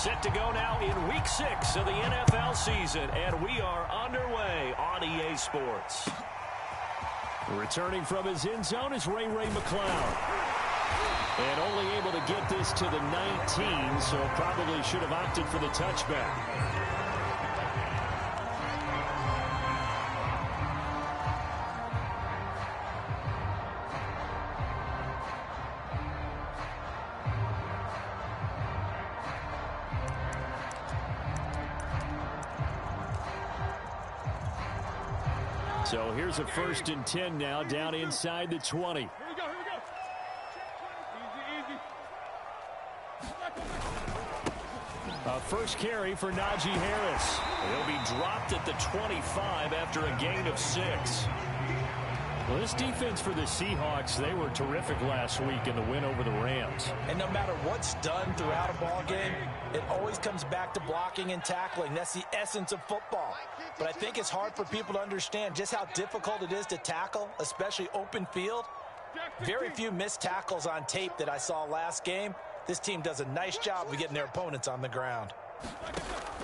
Set to go now in Week 6 of the NFL season, and we are underway on EA Sports. Returning from his end zone is Ray McCloud. And only able to get this to the 19, so probably should have opted for the touchback. So here's a 1st and 10 now, down inside the 20. Here we go. Easy. A first carry for Najee Harris. He'll be dropped at the 25 after a gain of 6. Well, this defense for the Seahawks, they were terrific last week in the win over the Rams. And no matter what's done throughout a ball game, it always comes back to blocking and tackling. That's the essence of football. But I think it's hard for people to understand just how difficult it is to tackle, especially open field. Very few missed tackles on tape that I saw last game. This team does a nice job of getting their opponents on the ground.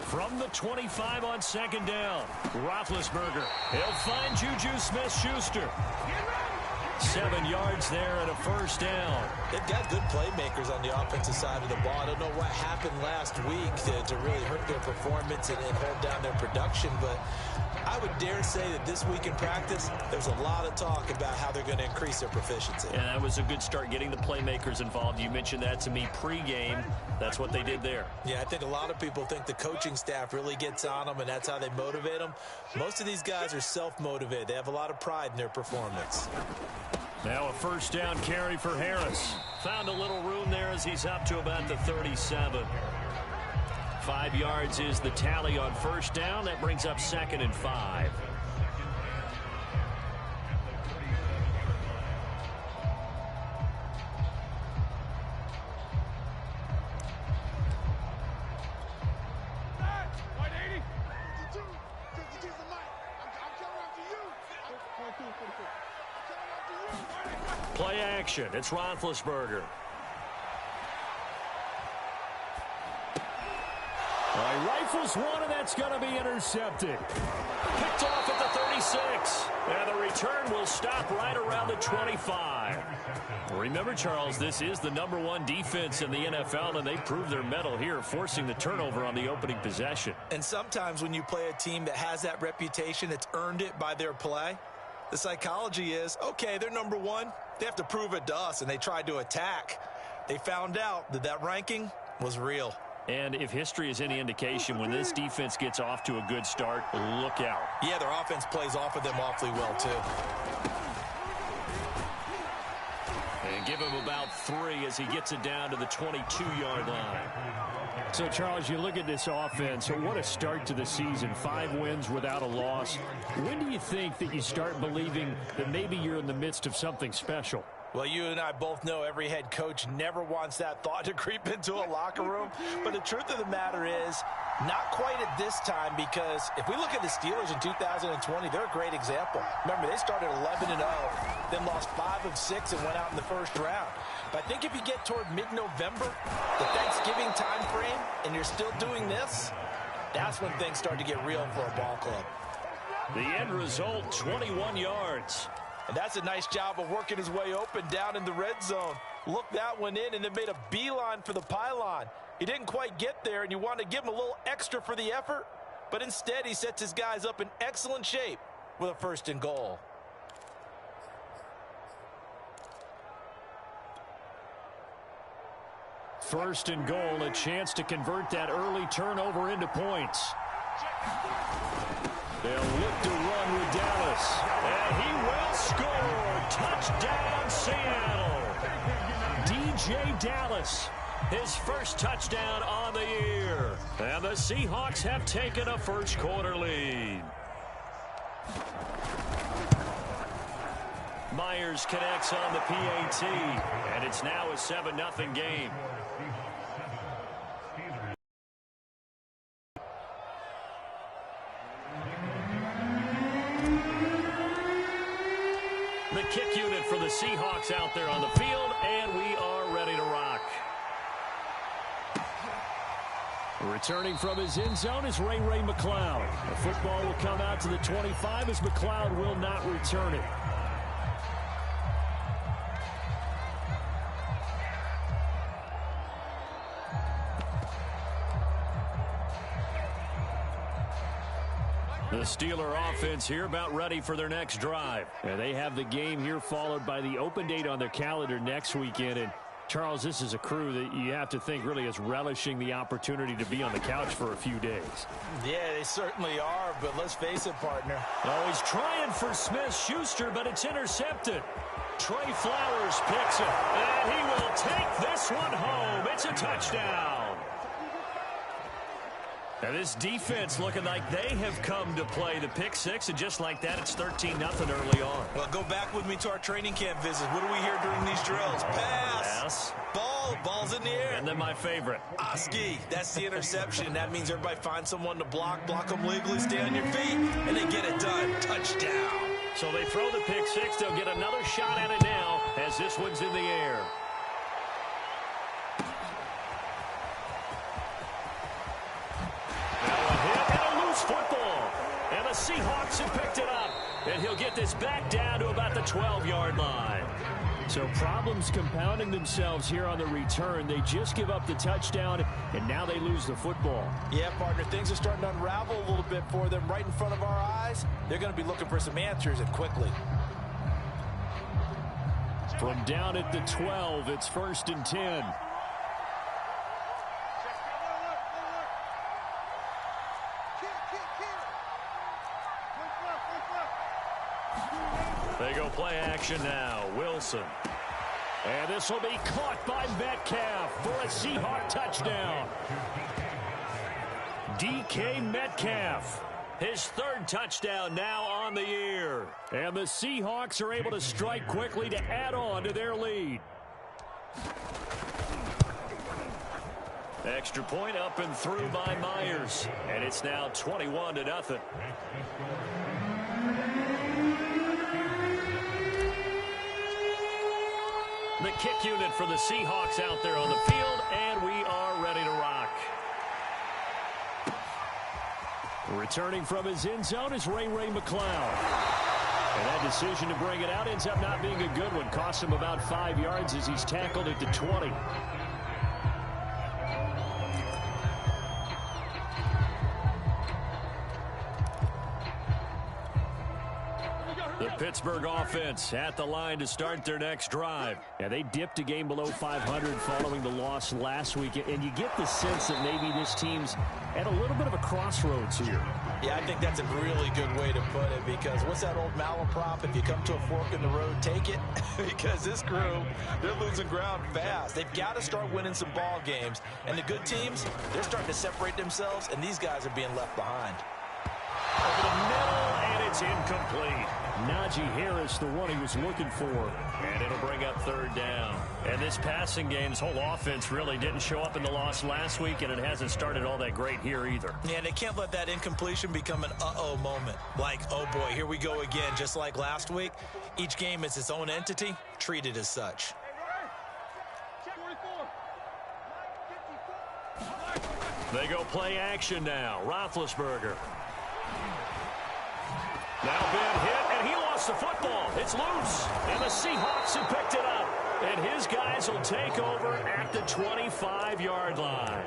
From the 25 on 2nd down, Roethlisberger. He'll find Juju Smith-Schuster. 7 yards there and a 1st down. They've got good playmakers on the offensive side of the ball. I don't know what happened last week to really hurt their performance and hold down their production, but I would dare say that this week in practice, there's a lot of talk about how they're going to increase their proficiency. And that was a good start, getting the playmakers involved. You mentioned that to me pregame. That's what they did there. Yeah, I think a lot of people think the coaching staff really gets on them, and that's how they motivate them. Most of these guys are self-motivated. They have a lot of pride in their performance. Now a 1st down carry for Harris. Found a little room there as he's up to about the 37. 5 yards is the tally on 1st down. That brings up 2nd and 5. Play action. It's Roethlisberger. He rifles one, and that's going to be intercepted. Picked off at the 36. And the return will stop right around the 25. Remember, Charles, this is the #1 defense in the NFL, and they proved their mettle here, forcing the turnover on the opening possession. And sometimes when you play a team that has that reputation, it's earned it by their play. The psychology is, okay, they're #1. They have to prove it to us, and they tried to attack. They found out that that ranking was real. And if history is any indication, when this defense gets off to a good start, look out. Yeah, their offense plays off of them awfully well, too. And give him about 3 as he gets it down to the 22-yard line. So, Charles, you look at this offense, what a start to the season. 5 wins without a loss. When do you think that you start believing that maybe you're in the midst of something special? Well, you and I both know every head coach never wants that thought to creep into a locker room. But the truth of the matter is, not quite at this time, because if we look at the Steelers in 2020, they're a great example. Remember, they started 11-0, then lost 5 of 6 and went out in the 1st round. But I think if you get toward mid-November, the Thanksgiving time frame, and you're still doing this, that's when things start to get real for a ball club. The end result, 21 yards. And that's a nice job of working his way open down in the red zone. Looked that one in and then made a beeline for the pylon. He didn't quite get there, and you want to give him a little extra for the effort. But instead, he sets his guys up in excellent shape with a 1st and goal. First and goal, a chance to convert that early turnover into points. They'll look to run with Dallas. And he will score. Touchdown, Seattle. DJ Dallas, his 1st touchdown on the year. And the Seahawks have taken a 1st quarter lead. Myers connects on the PAT. And it's now a 7-0 game. The kick unit for the Seahawks out there on the field, and we are ready to rock. Returning from his end zone is Ray McCloud. The football will come out to the 25 as McCloud will not return it. The Steeler offense here about ready for their next drive. And they have the game here followed by the open date on their calendar next weekend. And Charles, this is a crew that you have to think really is relishing the opportunity to be on the couch for a few days. Yeah, they certainly are, but let's face it, partner. Oh, he's trying for Smith-Schuster, but it's intercepted. Trey Flowers picks it, and he will take this one home. It's a touchdown. Now this defense looking like they have come to play the pick six, and just like that, it's 13-0 early on. Well, go back with me to our training camp visit. What do we hear during these drills? Pass. Ball's in the air. And then my favorite. Oski. That's the interception. That means everybody finds someone to block them legally, stay on your feet, and they get it done. Touchdown. So they throw the pick six. They'll get another shot at it now as this one's in the air. Football, and the Seahawks have picked it up, and he'll get this back down to about the 12-yard line. So problems compounding themselves here on the return. They just give up the touchdown, and now they lose the football. Yeah, partner, things are starting to unravel a little bit for them right in front of our eyes. They're going to be looking for some answers, and quickly. From down at the 12, it's 1st and 10. They go play action now. Wilson. And this will be caught by Metcalf for a Seahawk touchdown. DK Metcalf. His 3rd touchdown now on the year. And the Seahawks are able to strike quickly to add on to their lead. Extra point up and through by Myers. And it's now 21-0. The kick unit for the Seahawks out there on the field, and we are ready to rock. Returning from his end zone is Ray McCloud. And that decision to bring it out ends up not being a good one. Costs him about 5 yards as he's tackled at the 20. The Pittsburgh offense at the line to start their next drive. And they dipped a game below 500 following the loss last week. And you get the sense that maybe this team's at a little bit of a crossroads here. Yeah, I think that's a really good way to put it, because what's that old malaprop? If you come to a fork in the road, take it. Because this crew, they're losing ground fast. They've got to start winning some ball games. And the good teams, they're starting to separate themselves, and these guys are being left behind. Over the middle, and it's incomplete. Najee Harris, the one he was looking for. And it'll bring up 3rd down. And this passing game, this whole offense really didn't show up in the loss last week, and it hasn't started all that great here either. Yeah, they can't let that incompletion become an uh-oh moment. Like, oh boy, here we go again, just like last week. Each game is its own entity, treated as such. They go play action now. Roethlisberger. Now Ben hit, and he lost the football. It's loose, and the Seahawks have picked it up. And his guys will take over at the 25-yard line.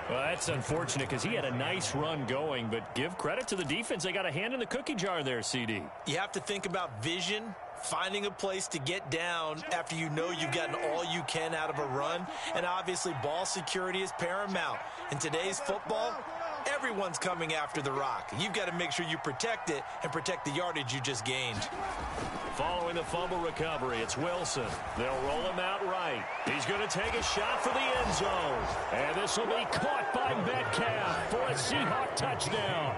Well, that's unfortunate because he had a nice run going, but give credit to the defense. They got a hand in the cookie jar there, CD. You have to think about vision, finding a place to get down after you know you've gotten all you can out of a run. And obviously ball security is paramount. In today's football, everyone's coming after the rock. You've got to make sure you protect it and protect the yardage you just gained. Following the fumble recovery, it's Wilson. They'll roll him out right. He's going to take a shot for the end zone. And this will be caught by Metcalf for a Seahawk touchdown.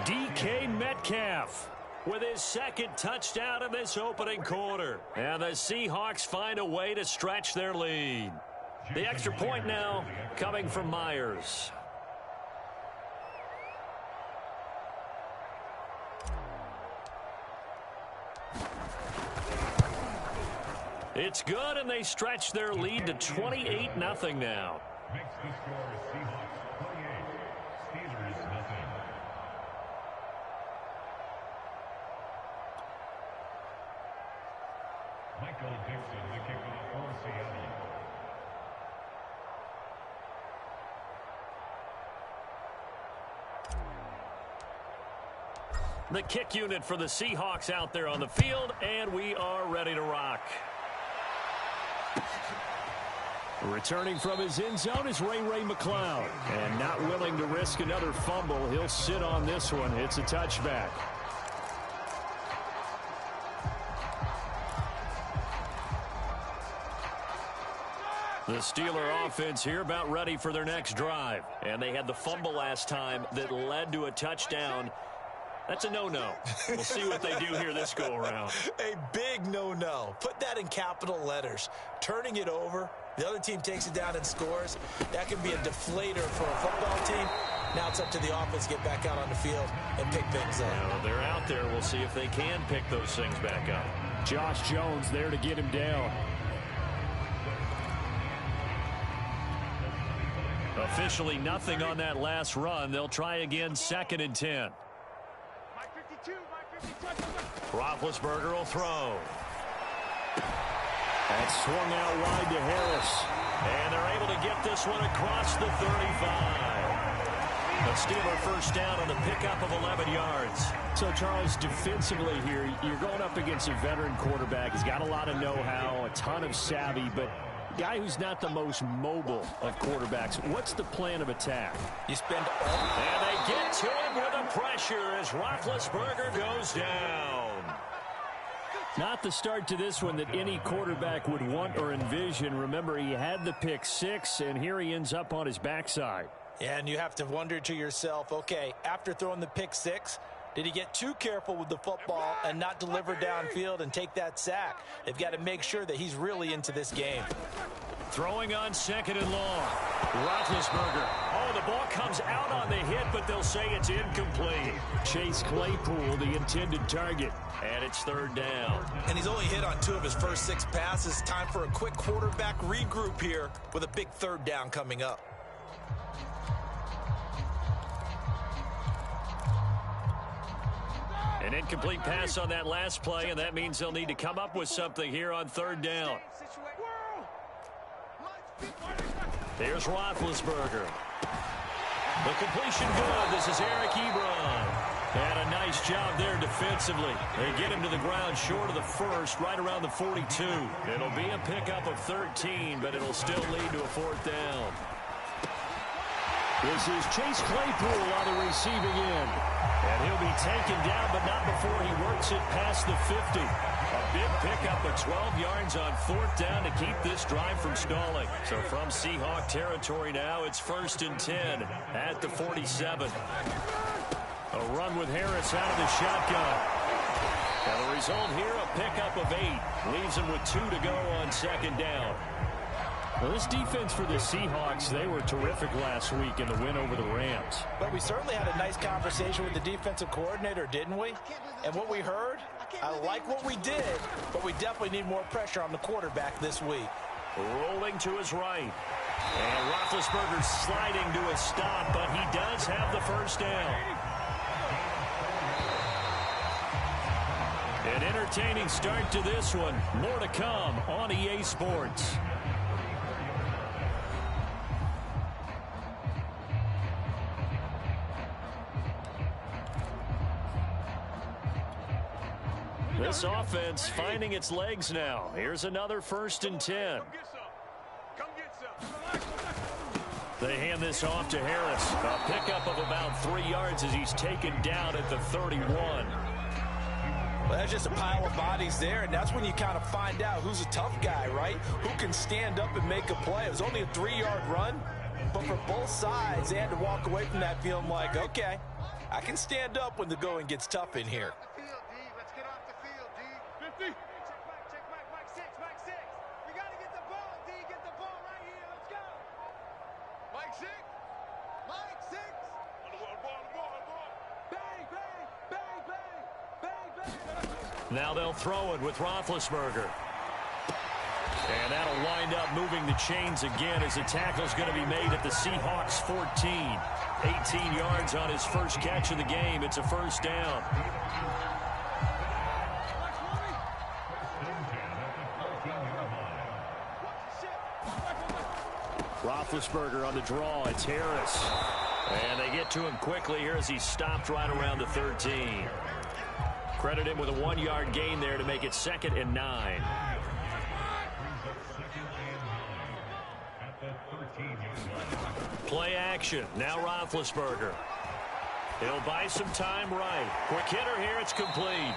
DK Metcalf with his 2nd touchdown in this opening quarter. And the Seahawks find a way to stretch their lead. The extra point now coming from Myers. It's good, and they stretch their lead to 28-0 now. Makes the score Seahawks 28, Steelers nothing. Michael Dixon, the kickoff for Seattle. The kick unit for the Seahawks out there on the field, and we are ready to rock. Returning from his end zone is Ray McCloud. And not willing to risk another fumble, he'll sit on this one. It's a touchback. The Steeler offense here about ready for their next drive. And they had the fumble last time that led to a touchdown. That's a no-no. We'll see what they do here this go-around. A big no-no. Put that in capital letters. Turning it over, the other team takes it down and scores. That can be a deflator for a football team. Now it's up to the offense to get back out on the field and pick things up. Now, they're out there. We'll see if they can pick those things back up. Josh Jones there to get him down. Officially nothing on that last run. They'll try again, 2nd and 10. Roethlisberger will throw. That's swung out wide to Harris. And they're able to get this one across the 35. A Steeler first down on the pickup of 11 yards. So, Charles, defensively here, you're going up against a veteran quarterback. He's got a lot of know-how, a ton of savvy, but guy who's not the most mobile of quarterbacks. What's the plan of attack? You spend and they get to him with the pressure as Roethlisberger goes down. Not the start to this one that any quarterback would want or envision. Remember, he had the pick 6, and here he ends up on his backside. Yeah, and you have to wonder to yourself, okay, after throwing the pick 6, did he get too careful with the football and not deliver downfield and take that sack? They've got to make sure that he's really into this game. Throwing on 2nd and long. Roethlisberger. Oh, the ball comes out on the hit, but they'll say it's incomplete. Chase Claypool, the intended target. And it's 3rd down. And he's only hit on 2 of his first 6 passes. Time for a quick quarterback regroup here with a big 3rd down coming up. An incomplete pass on that last play, and that means they'll need to come up with something here on 3rd down. Here's Roethlisberger. The completion good. This is Eric Ebron. And a nice job there defensively. They get him to the ground short of the 1st, right around the 42. It'll be a pickup of 13, but it'll still lead to a 4th down. This is Chase Claypool on the receiving end. And he'll be taken down, but not before he works it past the 50. A big pickup of 12 yards on 4th down to keep this drive from stalling. So from Seahawk territory now, it's 1st and 10 at the 47. A run with Harris out of the shotgun. And the result here, a pickup of 8. Leaves him with 2 to go on 2nd down. Well, this defense for the Seahawks, they were terrific last week in the win over the Rams. But we certainly had a nice conversation with the defensive coordinator, didn't we? And what we heard, I like what we did, but we definitely need more pressure on the quarterback this week. Rolling to his right. And Roethlisberger sliding to a stop, but he does have the 1st down. An entertaining start to this one. More to come on EA Sports. This offense finding its legs now. Here's another 1st and 10. They hand this off to Harris. A pickup of about 3 yards as he's taken down at the 31. Well, that's just a pile of bodies there, and that's when you kind of find out who's a tough guy, right? Who can stand up and make a play. It was only a 3-yard run, but for both sides, they had to walk away from that feeling like, okay, I can stand up when the going gets tough in here. Now they'll throw it with Roethlisberger. And that'll wind up moving the chains again as the tackle's going to be made at the Seahawks 14. 18 yards on his first catch of the game. It's a first down. Roethlisberger on the draw. It's Harris. And they get to him quickly here as he stopped right around the 13. Credit him with a 1-yard gain there to make it 2nd and 9. Play action. Now Roethlisberger. He'll buy some time right. Quick hitter here. It's complete.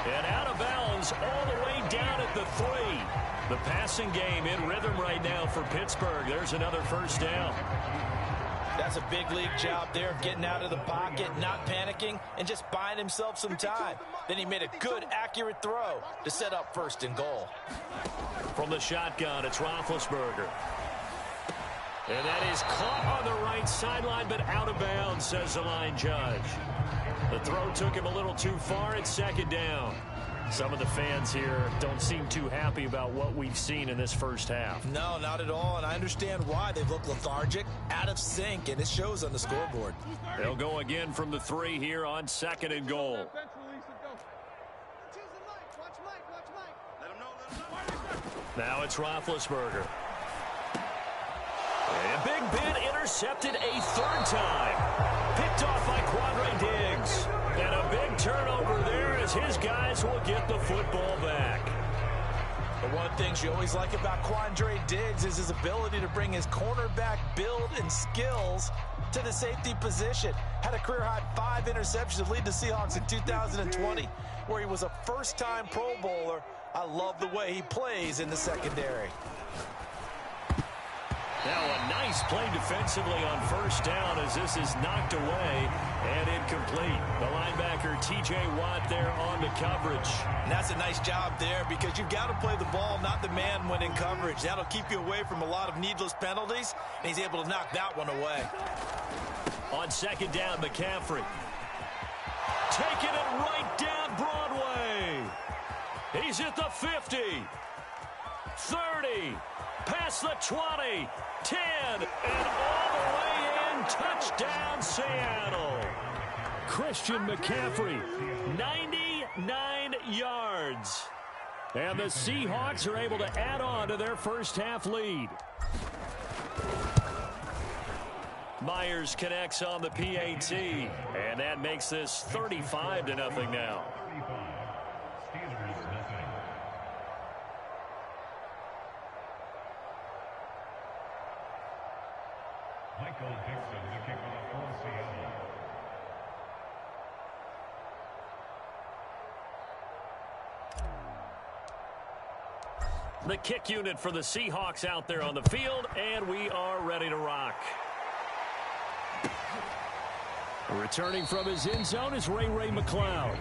And out of bounds all the way down at the 3. The passing game in rhythm right now for Pittsburgh. There's another first down. That's a big league job there, getting out of the pocket, not panicking, and just buying himself some time. Then he made a good, accurate throw to set up 1st and goal. From the shotgun, it's Roethlisberger. And that is caught on the right sideline, but out of bounds, says the line judge. The throw took him a little too far. It's 2nd down. Some of the fans here don't seem too happy about what we've seen in this first half. No, not at all, and I understand why. They look lethargic, out of sync, and it shows on the scoreboard. They'll go again from the 3 here on 2nd and goal. Now it's Roethlisberger. And Big Ben intercepted a 3rd time. Picked off by Quandre Diggs. And a big turnover there as his guys will get the football back. The one thing you always like about Quandre Diggs is his ability to bring his cornerback build and skills to the safety position. Had a career-high 5 interceptions to lead the Seahawks in 2020, where he was a first-time Pro Bowler. I love the way he plays in the secondary. Now a nice play defensively on 1st down as this is knocked away and incomplete. The linebacker T.J. Watt there on the coverage. And that's a nice job there because you've got to play the ball, not the man when in coverage. That'll keep you away from a lot of needless penalties, and he's able to knock that one away. On 2nd down, McCaffrey. Taking it right down Broadway. He's at the 50. 30. Past the 20. 10. And all the way in. Touchdown, Seattle. Christian McCaffrey. 99 yards. And the Seahawks are able to add on to their first half lead. Myers connects on the PAT. And that makes this 35-0 now. Michael Dixon, the kickoff for Seattle. The kick unit for the Seahawks out there on the field, and we are ready to rock. Returning from his end zone is Ray McCloud.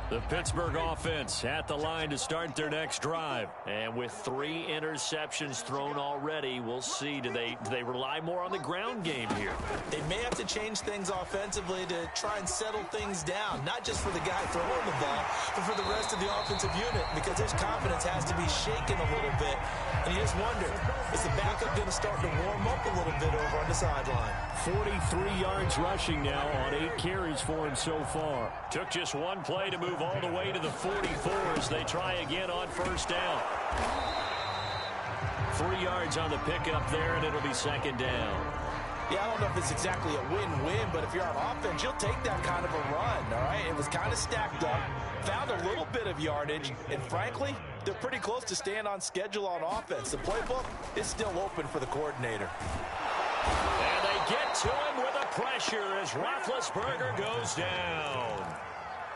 The Pittsburgh offense at the line to start their next drive. And with 3 interceptions thrown already, we'll see. Do they rely more on the ground game here? They may have to change things offensively to try and settle things down, not just for the guy throwing the ball, but for the rest of the offensive unit, because his confidence has to be shaken a little bit. And you just wonder, is the backup going to start to warm up a little bit over on the sideline? 43 yards rushing now on 8 carries for him so far. Took just one play to move all the way to the 44 as they try again on 1st down. 3 yards on the pickup there, and it'll be 2nd down. Yeah, I don't know if it's exactly a win-win, but if you're on offense, you'll take that kind of a run, all right? It was kind of stacked up, found a little bit of yardage, and frankly, they're pretty close to staying on schedule on offense. The playbook is still open for the coordinator. And they get to him with a pressure as Roethlisberger goes down.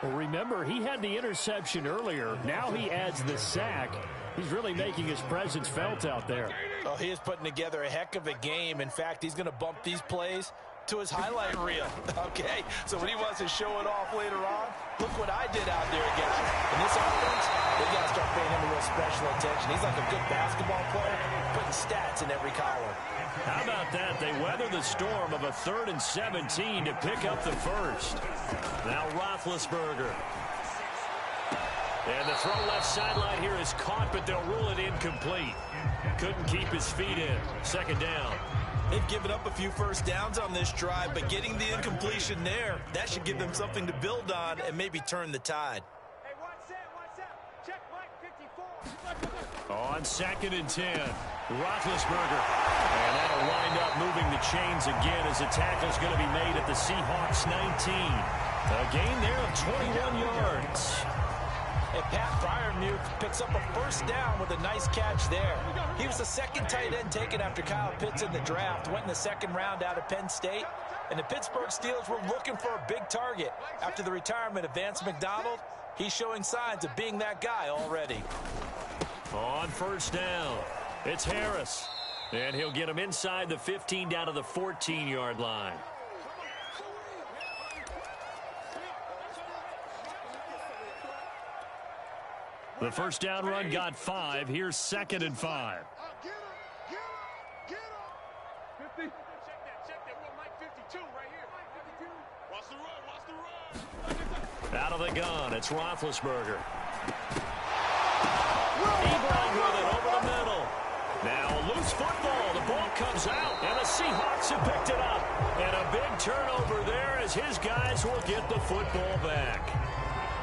Well, remember, he had the interception earlier. Now he adds the sack. He's really making his presence felt out there. Oh, he is putting together a heck of a game. In fact, he's going to bump these plays to his highlight reel. Okay, so when he wants to show it off later on, look what I did out there, guys. In this offense, they got to start paying him a little special attention. He's like a good basketball player, putting stats in every column. How about that? They weather the storm of a 3rd and 17 to pick up the first. Now Roethlisberger. And the throw left sideline here is caught, but they'll rule it incomplete. Couldn't keep his feet in. 2nd down. They've given up a few first downs on this drive, but getting the incompletion there, that should give them something to build on and maybe turn the tide. Hey, what's that? Check Mike 54. On 2nd and 10, Roethlisberger. And that'll wind up moving the chains again as a tackle's going to be made at the Seahawks 19. A gain there of 21 yards. And Pat Freiermuth picks up a first down with a nice catch there. He was the 2nd tight end taken after Kyle Pitts in the draft. Went in the 2nd round out of Penn State. And the Pittsburgh Steelers were looking for a big target. After the retirement of Vance McDonald, he's showing signs of being that guy already. On 1st down, it's Harris. And he'll get him inside the 15 down to the 14-yard line. The first down run got 5. Here's 2nd and 5. Get him. 50. Check that. What, Mike 52 right here. Mike 52. Watch the run. Out of the gun, it's Roethlisberger. Ebron with it over the middle. Now a loose football. The ball comes out, and the Seahawks have picked it up. And a big turnover there as his guys will get the football back.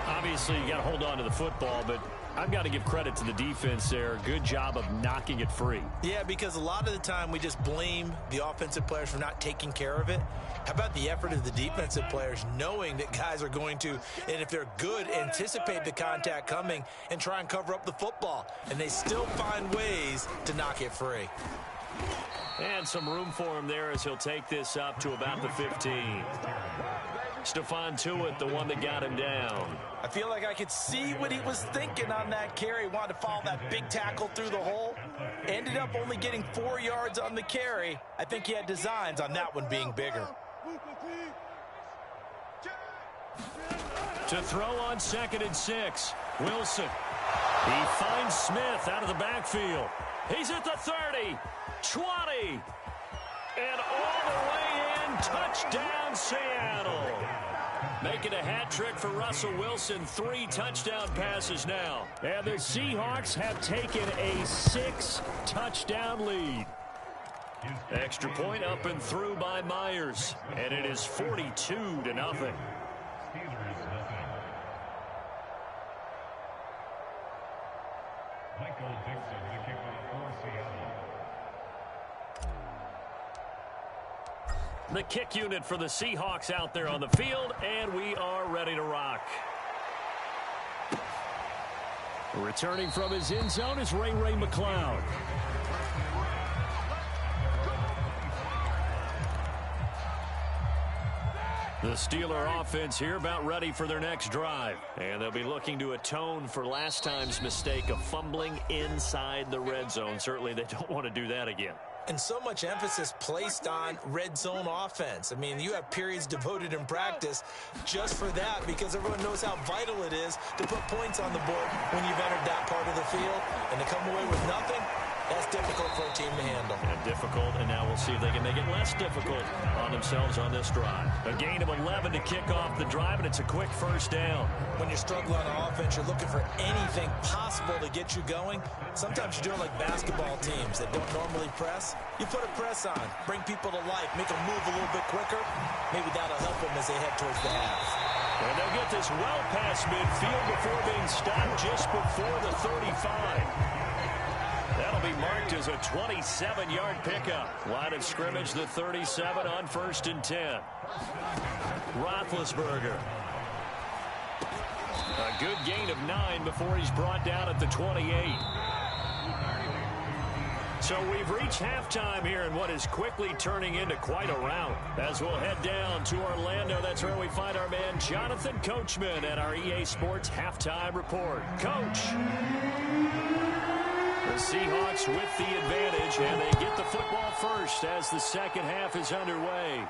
Obviously, you got to hold on to the football, but I've got to give credit to the defense there. Good job of knocking it free. Yeah, because a lot of the time we just blame the offensive players for not taking care of it. How about the effort of the defensive players knowing that guys are going to, and if they're good, anticipate the contact coming and try and cover up the football. And they still find ways to knock it free. And some room for him there as he'll take this up to about the 15. Stephon Tuitt, the one that got him down. I feel like I could see what he was thinking on that carry. Wanted to follow that big tackle through the hole. Ended up only getting 4 yards on the carry. I think he had designs on that one being bigger. To throw on 2nd and 6, Wilson. He finds Smith out of the backfield. He's at the 30, 20, and all the way in. Touchdown, Seattle. Making a hat trick for Russell Wilson. 3 touchdown passes now. And the Seahawks have taken a 6-touchdown lead. Extra point up and through by Myers. And it is 42-0. Michael Dixon, the kickoff for Seattle. The kick unit for the Seahawks out there on the field, and we are ready to rock. Returning from his end zone is Ray McCloud. The Steeler offense here about ready for their next drive. And they'll be looking to atone for last time's mistake of fumbling inside the red zone. Certainly they don't want to do that again. And so much emphasis placed on red zone offense. I mean, you have periods devoted in practice just for that because everyone knows how vital it is to put points on the board when you've entered that part of the field. And to come away with nothing, that's difficult for a team to handle. And difficult, and now we'll see if they can make it less difficult on themselves on this drive. A gain of 11 to kick off the drive, and it's a quick first down. When you're struggling on offense, you're looking for anything possible to get you going. Sometimes you're doing like basketball teams that don't normally press. You put a press on, bring people to life, make them move a little bit quicker. Maybe that'll help them as they head towards the half. And they'll get this well past midfield before being stopped just before the 35. That'll be marked as a 27-yard pickup. Line of scrimmage, the 37 on 1st and 10. Roethlisberger. A good gain of 9 before he's brought down at the 28. So we've reached halftime here in what is quickly turning into quite a rout. As we'll head down to Orlando, that's where we find our man Jonathan Coachman at our EA Sports Halftime Report. Coach. The Seahawks with the advantage, and they get the football first as the second half is underway.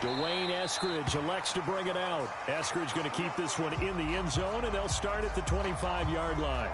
Dwayne Eskridge elects to bring it out. Eskridge going to keep this one in the end zone, and they'll start at the 25-yard line.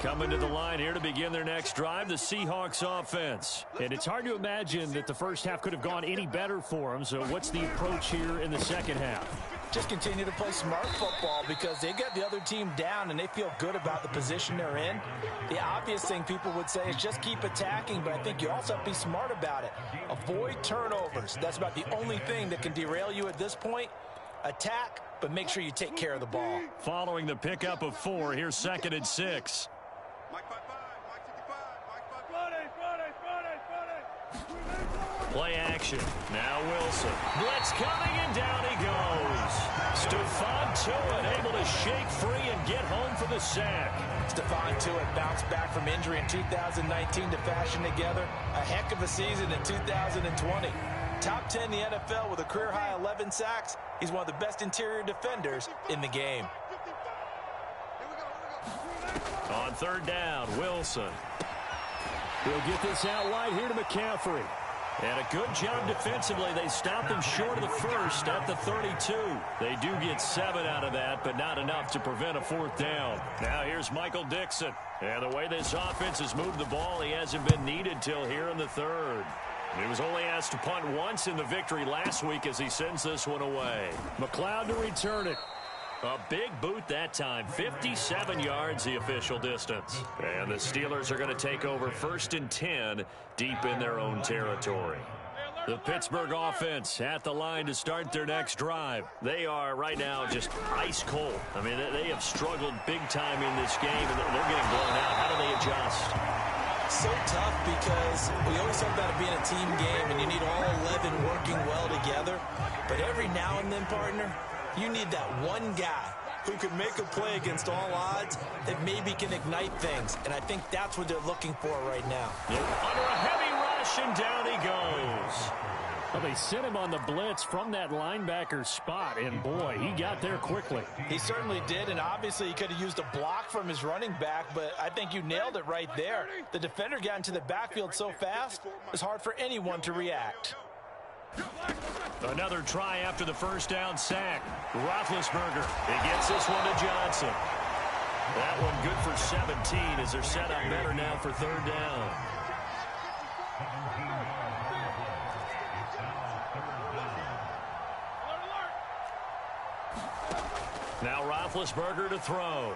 Coming to the line here to begin their next drive, the Seahawks offense. And it's hard to imagine that the first half could have gone any better for them. So what's the approach here in the second half? Just continue to play smart football because they got the other team down and they feel good about the position they're in. The obvious thing people would say is just keep attacking, but I think you also have to be smart about it. Avoid turnovers. That's about the only thing that can derail you at this point. Attack, but make sure you take care of the ball. Following the pickup of 4, here's 2nd and 6. Play action. Now Wilson. Blitz coming, and down he goes. Stephon Tuitt able to shake free and get home for the sack. Stephon Tuitt bounced back from injury in 2019 to fashion together a heck of a season in 2020. Top 10 in the NFL with a career-high 11 sacks. He's one of the best interior defenders in the game. On 3rd down, Wilson. He'll get this out wide here to McCaffrey. And a good job defensively. They stop him short of the first at the 32. They do get 7 out of that, but not enough to prevent a 4th down. Now here's Michael Dixon. And the way this offense has moved the ball, he hasn't been needed till here in the 3rd. He was only asked to punt once in the victory last week as he sends this one away. McLeod to return it. A big boot that time. 57 yards the official distance. And the Steelers are going to take over 1st and 10 deep in their own territory. The Pittsburgh offense at the line to start their next drive. They are right now just ice cold. I mean, they have struggled big time in this game, and they're getting blown out. How do they adjust? So tough because we always talk about it being a team game, and you need all 11 working well together. But every now and then, partner, you need that one guy who can make a play against all odds that maybe can ignite things. And I think that's what they're looking for right now. Under a heavy rush, and down he goes. Well, they sent him on the blitz from that linebacker spot, and boy, he got there quickly. He certainly did, and obviously he could have used a block from his running back, but I think you nailed it right there. The defender got into the backfield so fast, it was hard for anyone to react. Another try after the 1st down sack. Roethlisberger. He gets this one to Johnson. That one good for 17 as they're set up better now for 3rd down. Now Roethlisberger to throw.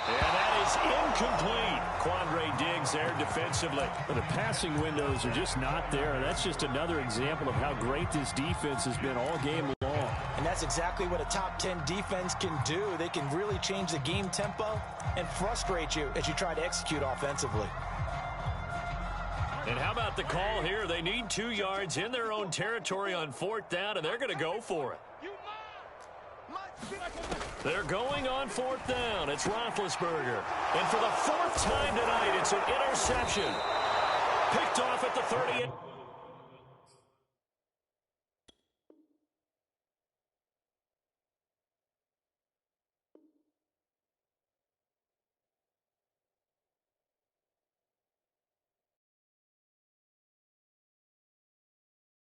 And that is incomplete. Quandre Diggs there defensively. But the passing windows are just not there. That's just another example of how great this defense has been all game long. And that's exactly what a top 10 defense can do. They can really change the game tempo and frustrate you as you try to execute offensively. And how about the call here? They need 2 yards in their own territory on 4th down, and they're going to go for it. They're going on 4th down. It's Roethlisberger. And for the 4th time tonight, it's an interception. Picked off at the 30.